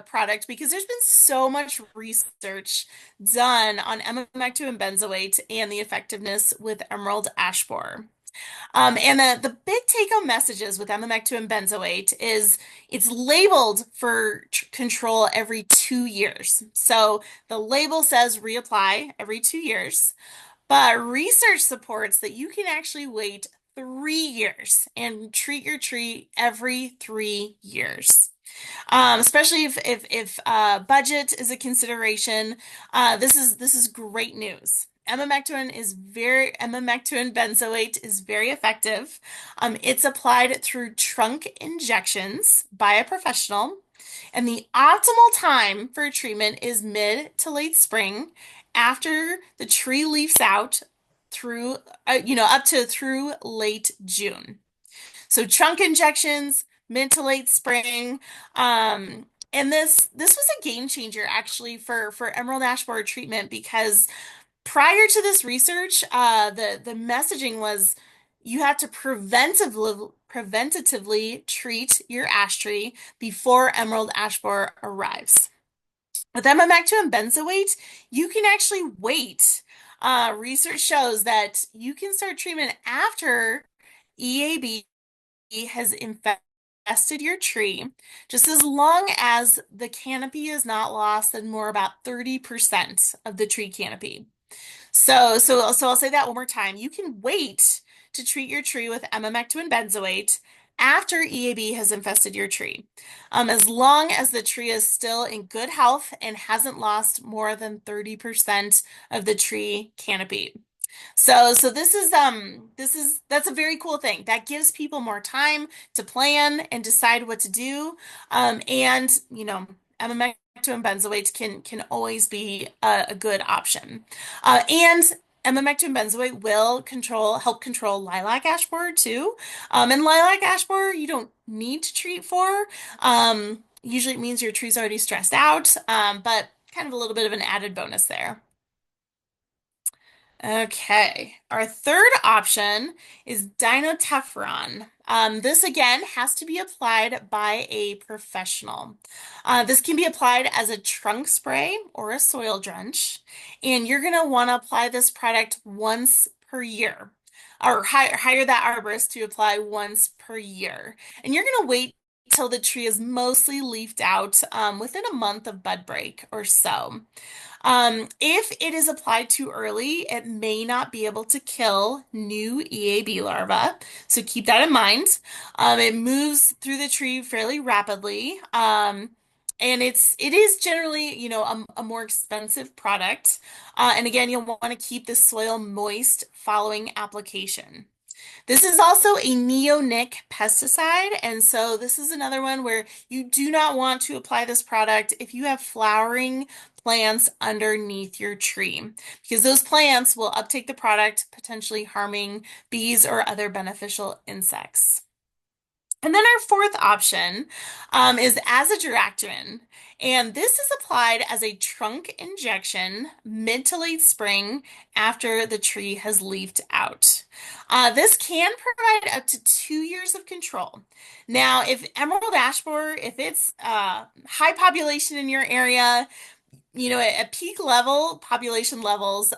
product because there's been so much research done on emamectin benzoate and the effectiveness with emerald ash borer. And the big take-home messages with emamectin benzoate is it's labeled for control every 2 years. So the label says reapply every 2 years. But research supports that you can actually wait 3 years and treat your tree every 3 years. Especially if budget is a consideration, this is great news. Emamectin benzoate is very effective. It's applied through trunk injections by a professional, and the optimal time for treatment is mid to late spring after the tree leaves out through up to through late June. So trunk injections, mid to late spring. And this was a game changer actually for emerald ash borer treatment because prior to this research, the messaging was you have to preventatively treat your ash tree before emerald ash borer arrives. With emamectin benzoate, you can actually wait. Research shows that you can start treatment after EAB has infested your tree, just as long as the canopy is not lost than more about 30% of the tree canopy. So I'll say that one more time. You can wait to treat your tree with emamectin benzoate after EAB has infested your tree, as long as the tree is still in good health and hasn't lost more than 30% of the tree canopy. So that's a very cool thing. That gives people more time to plan and decide what to do. And emamectin benzoate can always be a good option. And emamectin benzoate will help control lilac ash borer too. And lilac ash borer you don't need to treat for. Usually it means your tree's already stressed out. But kind of a little bit of an added bonus there. Okay, our third option is dinotephoron. This again has to be applied by a professional. This can be applied as a trunk spray or a soil drench, and you're going to want to apply this product once per year, or hire that arborist to apply once per year. And you're going to wait till the tree is mostly leafed out within a month of bud break or so. If it is applied too early, it may not be able to kill new EAB larvae. So keep that in mind. It moves through the tree fairly rapidly. And it is generally, a more expensive product. And again, you'll want to keep the soil moist following application. This is also a neonic pesticide, and so this is another one where you do not want to apply this product if you have flowering plants underneath your tree, because those plants will uptake the product, potentially harming bees or other beneficial insects. And then our fourth option is azadirachtin. And this is applied as a trunk injection mid to late spring after the tree has leafed out. This can provide up to 2 years of control. Now, if emerald ash borer, if it's high population in your area, at peak level, population levels,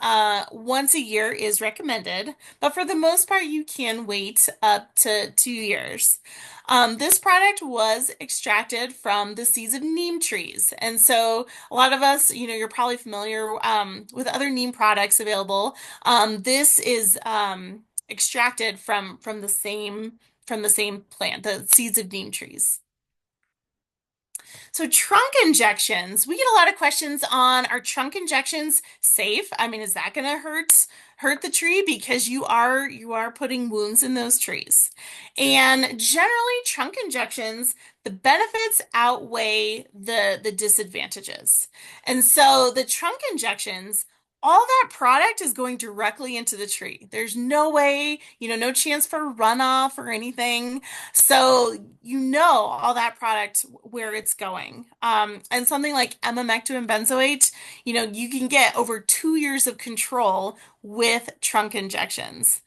once a year is recommended, but for the most part, you can wait up to 2 years. This product was extracted from the seeds of neem trees. And so a lot of us, you're probably familiar with other neem products available. This is extracted from the same plant, the seeds of neem trees. So trunk injections, we get a lot of questions on, are trunk injections safe? I mean, is that going to hurt the tree, because you are putting wounds in those trees. And generally trunk injections, the benefits outweigh the disadvantages. And so the trunk injections, all that product is going directly into the tree. There's no way, no chance for runoff or anything. So all that product where it's going. And something like emamectin benzoate, you can get over 2 years of control with trunk injections.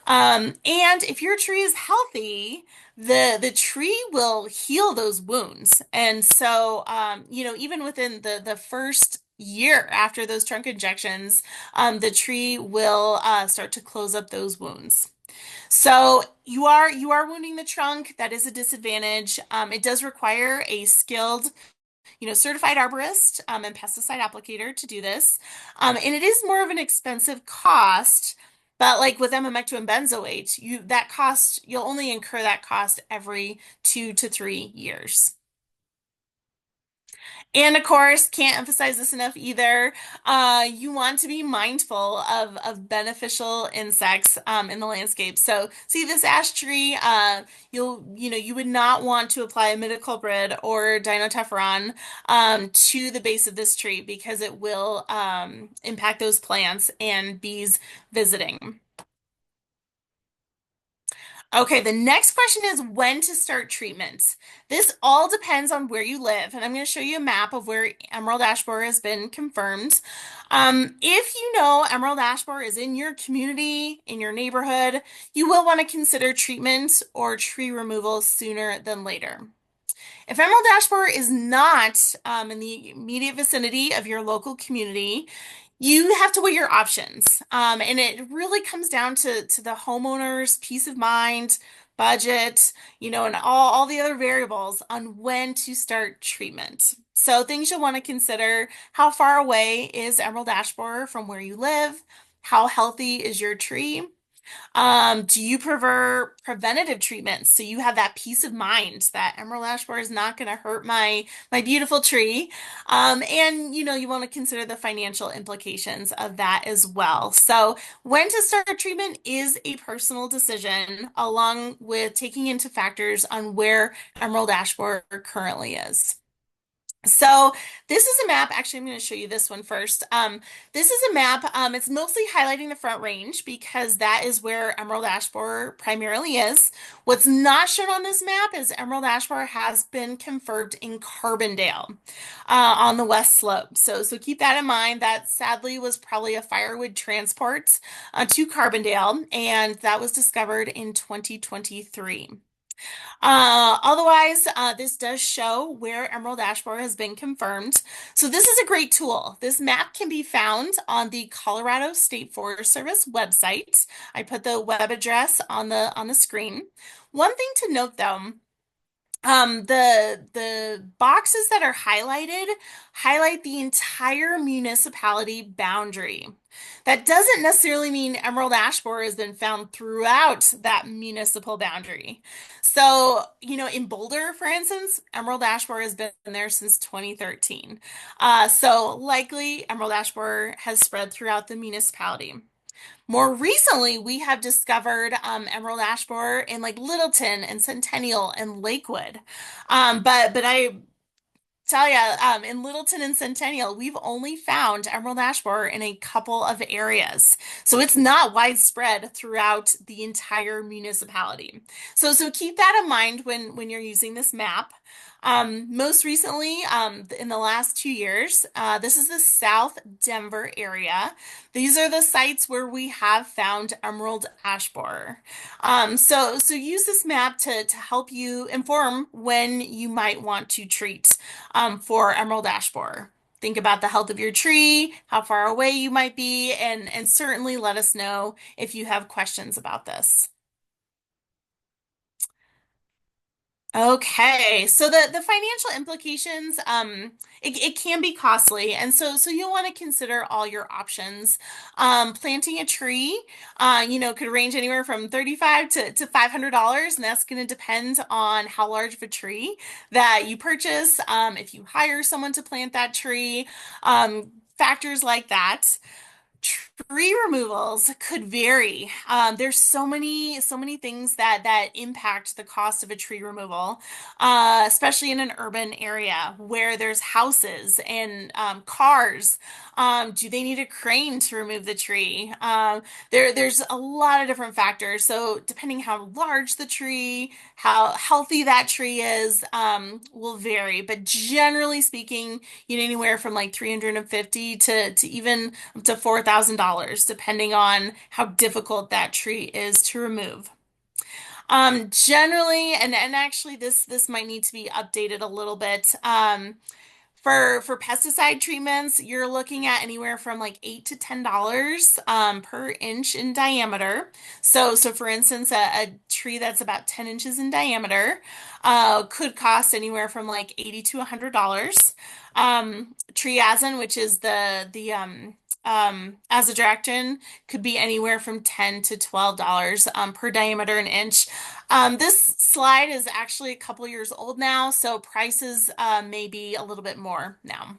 And if your tree is healthy, the tree will heal those wounds. And so, even within the first year after those trunk injections, the tree will start to close up those wounds. So you are wounding the trunk. That is a disadvantage. It does require a skilled, certified arborist and pesticide applicator to do this. And it is more of an expensive cost. But like with emamectin benzoate, you'll only incur that cost every 2 to 3 years. And of course, can't emphasize this enough either. You want to be mindful of beneficial insects in the landscape. So, see this ash tree, you would not want to apply imidacloprid or dinotephoron to the base of this tree, because it will impact those plants and bees visiting. Okay, the next question is when to start treatment. This all depends on where you live, and I'm going to show you a map of where emerald ash borer has been confirmed. If you know emerald ash borer is in your community, in your neighborhood, you will want to consider treatment or tree removal sooner than later. If emerald ash borer is not in the immediate vicinity of your local community, you have to weigh your options. And it really comes down to the homeowner's peace of mind, budget, and all the other variables on when to start treatment. So things you'll want to consider: how far away is emerald ash borer from where you live? How healthy is your tree? Do you prefer preventative treatments, so you have that peace of mind that emerald ash borer is not going to hurt my beautiful tree? And you want to consider the financial implications of that as well. So when to start treatment is a personal decision, along with taking into factors on where emerald ash borer currently is. So this is a map. Actually, I'm going to show you this one first. This is a map. It's mostly highlighting the Front Range because that is where emerald ash borer primarily is. What's not shown on this map is emerald ash borer has been confirmed in Carbondale, on the west slope. So keep that in mind. That sadly was probably a firewood transport to Carbondale, and that was discovered in 2023. Otherwise, this does show where emerald ash borer has been confirmed. So this is a great tool. This map can be found on the Colorado State Forest Service website. I put the web address on the screen. One thing to note though, the boxes that are highlighted highlight the entire municipality boundary. That doesn't necessarily mean emerald ash borer has been found throughout that municipal boundary. So, in Boulder, for instance, emerald ash borer has been there since 2013. So likely emerald ash borer has spread throughout the municipality. More recently, we have discovered emerald ash borer in like Littleton and Centennial and Lakewood. But I tell you, in Littleton and Centennial, we've only found emerald ash borer in a couple of areas. So it's not widespread throughout the entire municipality. So keep that in mind when you're using this map. Most recently, in the last 2 years, this is the South Denver area. These are the sites where we have found emerald ash borer. So use this map to help you inform when you might want to treat for emerald ash borer. Think about the health of your tree, how far away you might be, and certainly let us know if you have questions about this. Okay, so the financial implications, it can be costly, and so you'll want to consider all your options. Planting a tree, could range anywhere from 35 to $500, and that's going to depend on how large of a tree that you purchase, if you hire someone to plant that tree, factors like that. Tree removals could vary. There's so many things that impact the cost of a tree removal, especially in an urban area where there's houses and cars. Do they need a crane to remove the tree? There's a lot of different factors. So depending how large the tree, how healthy that tree is, will vary. But generally speaking, anywhere from like 350 to even up to $4,000, depending on how difficult that tree is to remove. Generally, and actually this might need to be updated a little bit. For pesticide treatments, you're looking at anywhere from like $8 to $10 per inch in diameter. So for instance, a tree that's about 10 inches in diameter could cost anywhere from like $80 to $100. Triazine, which is the azadirachtin, could be anywhere from $10 to $12 per diameter an inch. This slide is actually a couple years old now, so prices may be a little bit more now.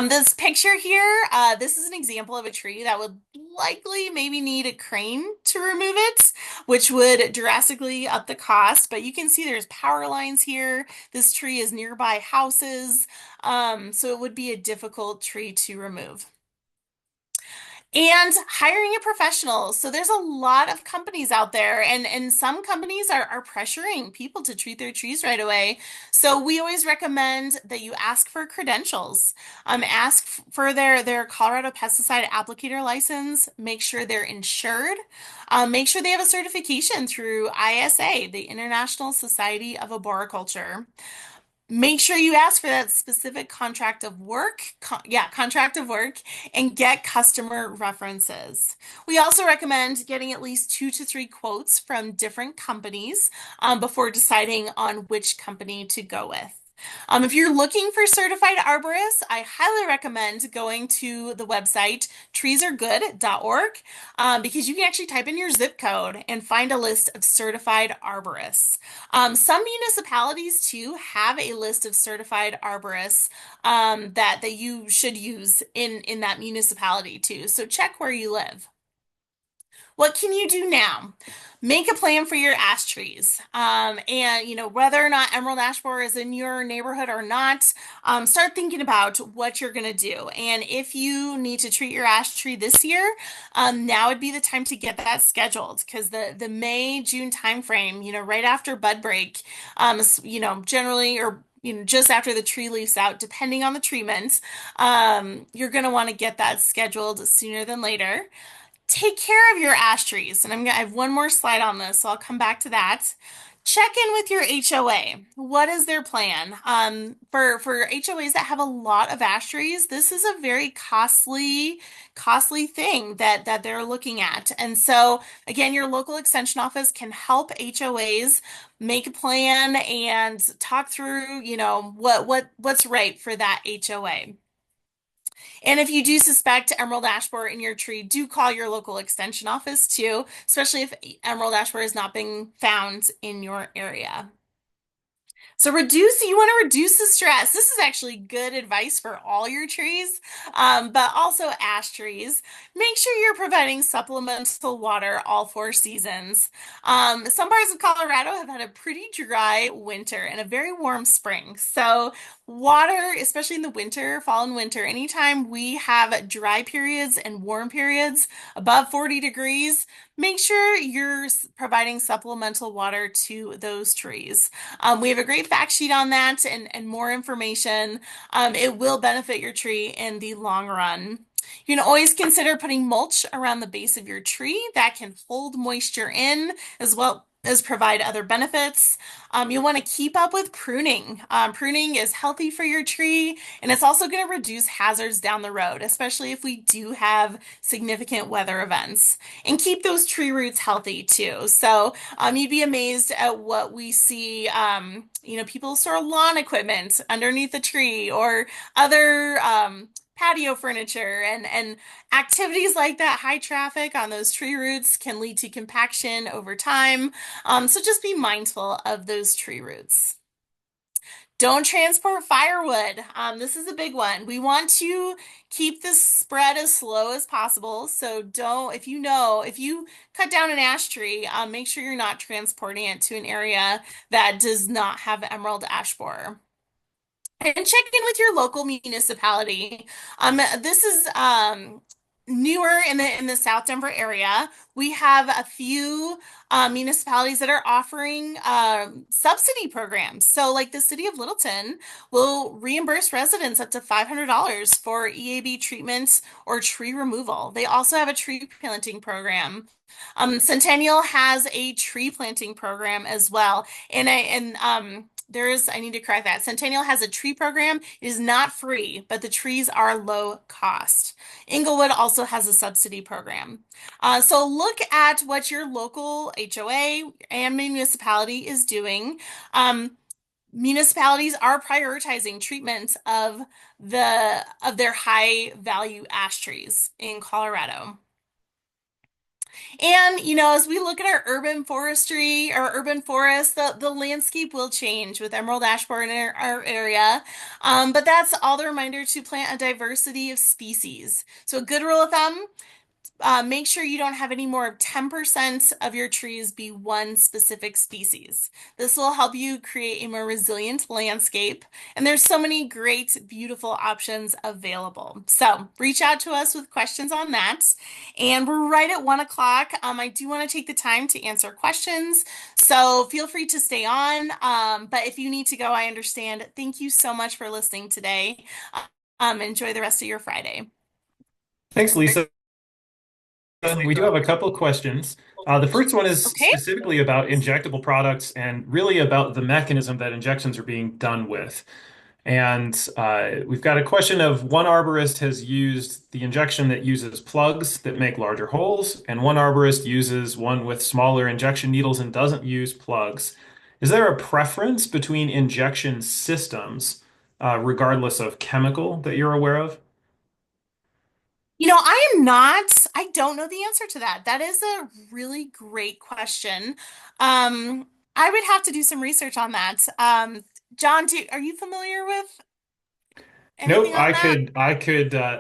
This picture here, this is an example of a tree that would likely maybe need a crane to remove it, which would drastically up the cost. But you can see there's power lines here. This tree is nearby houses, so it would be a difficult tree to remove. And hiring a professional. So there's a lot of companies out there, and some companies are pressuring people to treat their trees right away. So we always recommend that you ask for credentials. Ask for their Colorado pesticide applicator license. Make sure they're insured. Make sure they have a certification through ISA, the International Society of Arboriculture. Make sure you ask for that specific contract of work, contract of work, and get customer references. We also recommend getting at least 2 to 3 quotes from different companies before deciding on which company to go with. If you're looking for certified arborists, I highly recommend going to the website treesaregood.org because you can actually type in your zip code and find a list of certified arborists. Some municipalities too have a list of certified arborists that you should use in that municipality too. So check where you live. What can you do now? Make a plan for your ash trees. And whether or not emerald ash borer is in your neighborhood or not, start thinking about what you're going to do. And if you need to treat your ash tree this year, now would be the time to get that scheduled because the May, June timeframe, right after bud break, generally or just after the tree leaves out, depending on the treatment, you're going to want to get that scheduled sooner than later. Take care of your ash trees. And I have one more slide on this, so I'll come back to that. Check in with your HOA. What is their plan? For HOAs that have a lot of ash trees, this is a very costly thing that they're looking at. And so again, your local extension office can help HOAs make a plan and talk through, what's right for that HOA. And if you do suspect emerald ash borer in your tree, do call your local extension office too, especially if emerald ash borer is not being found in your area. So you want to reduce the stress. This is actually good advice for all your trees, but also ash trees. Make sure you're providing supplemental water all 4 seasons. Some parts of Colorado have had a pretty dry winter and a very warm spring. So water, especially in the winter, fall and winter, anytime we have dry periods and warm periods above 40 degrees, make sure you're providing supplemental water to those trees. We have a great fact sheet on that and more information. It will benefit your tree in the long run. You can always consider putting mulch around the base of your tree that can hold moisture in as well as provide other benefits. You'll want to keep up with pruning. Pruning is healthy for your tree and it's also going to reduce hazards down the road, especially if we do have significant weather events. And keep those tree roots healthy too. So you'd be amazed at what we see. People store lawn equipment underneath the tree or other patio furniture and activities like that. High traffic on those tree roots can lead to compaction over time. So just be mindful of those tree roots. Don't transport firewood. This is a big one. We want to keep this spread as slow as possible. So if you cut down an ash tree, make sure you're not transporting it to an area that does not have emerald ash borer. And check in with your local municipality. This is newer in the South Denver area. We have a few municipalities that are offering subsidy programs. So, like the city of Littleton will reimburse residents up to $500 for EAB treatment or tree removal. They also have a tree planting program. Centennial has a tree planting program as well, I need to correct that. Centennial has a tree program. It is not free, but the trees are low cost. Inglewood also has a subsidy program. So look at what your local HOA and municipality is doing. Municipalities are prioritizing treatment of their high value ash trees in Colorado. And, as we look at our urban forestry, our urban forest, the landscape will change with emerald ash borer in our area. But that's all the reminder to plant a diversity of species. So a good rule of thumb, make sure you don't have any more of 10% of your trees be one specific species. This will help you create a more resilient landscape. And there's so many great, beautiful options available. So reach out to us with questions on that. And we're right at 1 o'clock. I do want to take the time to answer questions. So feel free to stay on. But if you need to go, I understand. Thank you so much for listening today. Enjoy the rest of your Friday. Thanks, Lisa. We do have a couple of questions. The first one is Okay. specifically about injectable products and really about the mechanism that injections are being done with. And we've got a question of one arborist has used the injection that uses plugs that make larger holes, and one arborist uses one with smaller injection needles and doesn't use plugs. Is there a preference between injection systems, regardless of chemical that you're aware of? I don't know the answer to that. That is a really great question. I would have to do some research on that. John, are you familiar with? Nope, Anything on that?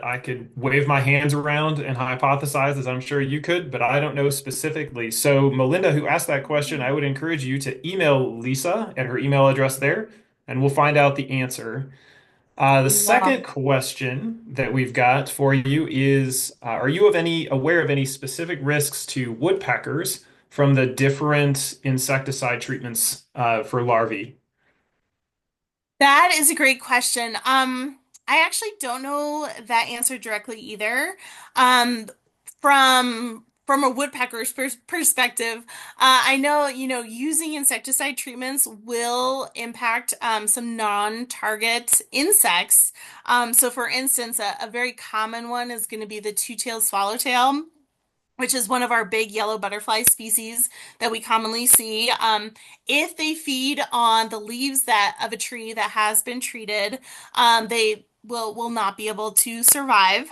I could wave my hands around and hypothesize as I'm sure you could, but I don't know specifically. So Melinda, who asked that question, I would encourage you to email Lisa at her email address there, and we'll find out the answer. The Love. second question that we've got for you is, are you aware of any specific risks to woodpeckers from the different insecticide treatments for larvae? That is a great question. I actually don't know that answer directly either. Um, from a woodpecker's perspective, I know, using insecticide treatments will impact some non-target insects. So for instance, a very common one is going to be the two-tailed swallowtail, which is one of our big yellow butterfly species that we commonly see. If they feed on the leaves that of a tree that has been treated, they will not be able to survive.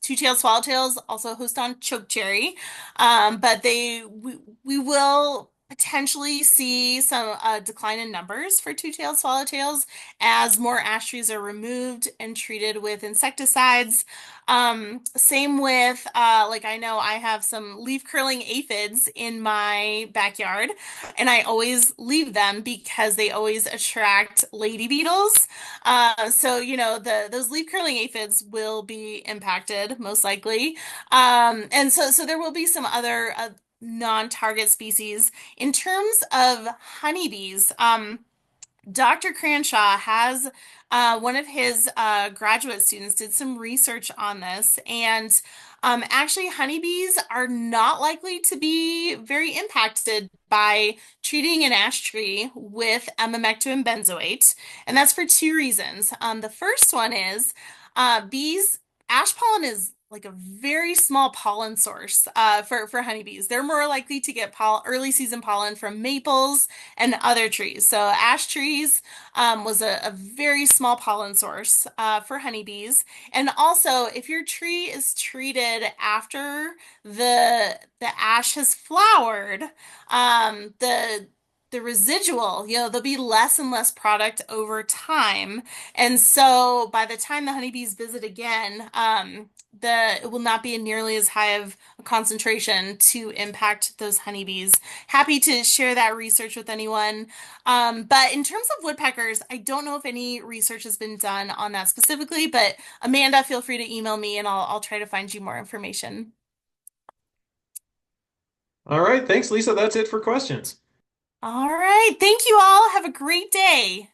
Two-tailed swallowtails also host on chokecherry, but we will potentially see some decline in numbers for two-tailed swallowtails as more ash trees are removed and treated with insecticides. Same with like I know I have some leaf curling aphids in my backyard, and I always leave them because they always attract lady beetles. So the those leaf curling aphids will be impacted most likely. And so there will be some other non-target species. In terms of honeybees, Dr. Cranshaw has one of his graduate students did some research on this, and actually, honeybees are not likely to be very impacted by treating an ash tree with emamectin benzoate, and that's for two reasons. The first one is ash pollen is like a very small pollen source for honeybees. They're more likely to get early season pollen from maples and other trees. So ash trees was a very small pollen source for honeybees. And also, if your tree is treated after the ash has flowered, the residual, there'll be less and less product over time. And so by the time the honeybees visit again, it will not be nearly as high of a concentration to impact those honeybees. Happy to share that research with anyone. But in terms of woodpeckers, I don't know if any research has been done on that specifically, but Amanda, feel free to email me and I'll try to find you more information. All right, thanks, Lisa. That's it for questions. All right. Thank you all. Have a great day.